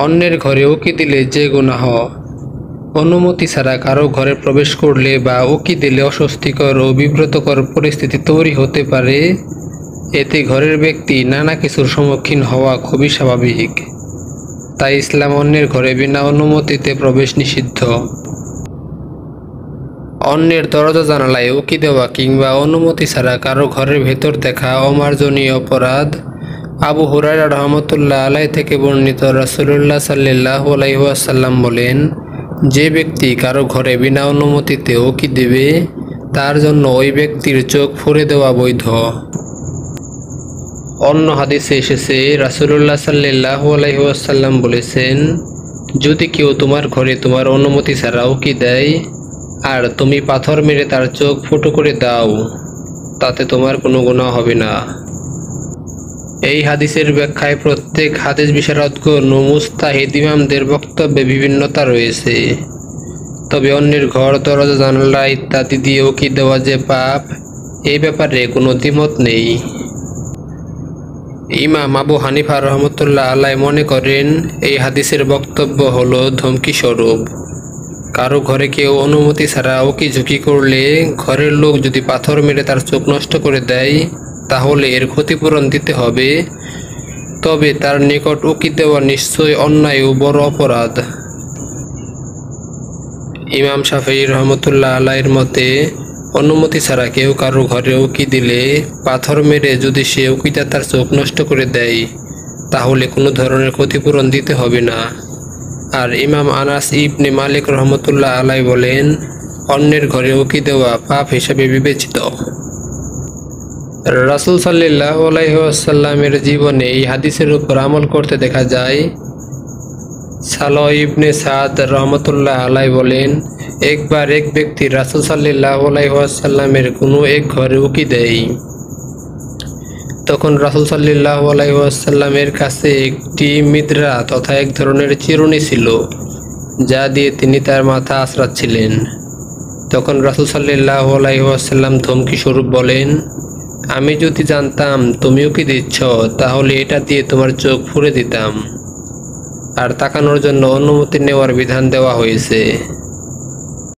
অন্যের ঘরে উকি দিলে যে গুনাহ, অনুমতি ছাড়া কারো ঘরে প্রবেশ করলে বা উকি দিলে অস্বস্তিকর ও বিব্রতকর পরিস্থিতি তৈরি হতে পারে। এতে ঘরের ব্যক্তি নানা কিছুর সম্মুখীন হওয়া খুবই স্বাভাবিক। তাই ইসলাম অন্যের ঘরে বিনা অনুমতিতে প্রবেশ নিষিদ্ধ। অন্যের দরজা জানালায় উকি দেওয়া কিংবা অনুমতি ছাড়া কারো ঘরের ভেতর দেখা অমার্জনীয় অপরাধ। আবু হুরায়রা রাহমাতুল্লাহ আলাইহি থেকে বর্ণিত, রাসূলুল্লাহ সাল্লাল্লাহু আলাইহি ওয়াসাল্লাম বলেন, যে ব্যক্তি কারো ঘরে বিনা অনুমতিতে উকি দেবে তার জন্য ওই ব্যক্তির চোখ ফুঁড়ে দেওয়া বৈধ। অন্য হাদিসে এসেছে, রাসূলুল্লাহ সাল্লাল্লাহু আলাইহি ওয়াসাল্লাম বলেছেন, যদি কেউ তোমার ঘরে তোমার অনুমতি ছাড়া উকি দেয় আর তুমি পাথর মেরে তার চোখ ফুটো করে দাও, তাতে তোমার কোনো গুনাহ হবে না। এই হাদিসের ব্যাখ্যায় প্রত্যেক হাদিস বিশারদগণ ও মুজতাহিদ ইমামদের বক্তব্যে বিভিন্নতা রয়েছে। তবে অন্যের ঘর, দরজা, জানালা ইত্যাদি দিয়ে উকি দেওয়া যে পাপ, এই ব্যাপারে কোনো দ্বিমত নেই। ইমাম আবু হানিফা রহমতুল্লাহ আলাইহি মনে করেন, এই হাদিসের বক্তব্য হলো ধমকি স্বরূপ। কারো ঘরে কেউ অনুমতি ছাড়া উকি ঝুঁকি করলে ঘরের লোক যদি পাথর মেরে তার চোখ নষ্ট করে দেয় তাহলে এর ক্ষতিপূরণ দিতে হবে, তবে তার নিকট উকি দেওয়া নিশ্চয়ই অন্যায় ও বড় অপরাধ। ইমাম শাফিঈ রহমতুল্লাহ আলাইহির মতে, অনুমতি ছাড়া কেউ কারো ঘরে উকি দিলে পাথর মেরে যদি সে উকিটা তার চোখ নষ্ট করে দেয় তাহলে কোনো ধরনের ক্ষতিপূরণ দিতে হবে না। আর ইমাম আনাস ইবনে মালিক রহমতুল্লাহ আলাইহি বলেন, অন্যের ঘরে উকি দেওয়া পাপ হিসেবে বিবেচিত। রাসূল সাল্লাল্লাহু আলাইহি ওয়াসাল্লামের জীবনে এই হাদিসের উপর আমল করতে দেখা যায়। সালহ ইবনে সাদ রহমতুল্লাহ আলাইহি বলেন, একবার এক ব্যক্তি রাসূল সাল্লাল্লাহু আলাইহি ওয়াসাল্লামের কোনো এক ঘরে উকি দেয়। তখন রাসূল সাল্লাল্লাহু আলাইহি ওয়াসাল্লামের কাছে একটি মিদরা তথা এক ধরনের চিরুনি ছিল, যা দিয়ে তিনি তার মাথা আঁচড়াচ্ছিলেন। তখন রাসূল সাল্লাল্লাহু আলাইহি ওয়াসাল্লাম ধমকি স্বরূপ বলেন, আমি যদি জানতাম তুমি উকি দিচ্ছ তাহলে এটা দিয়ে তোমার চোখ ফুঁড়ে দিতাম। আর তাকানোর জন্য অনুমতি নেওয়ার বিধান দেওয়া হয়েছে।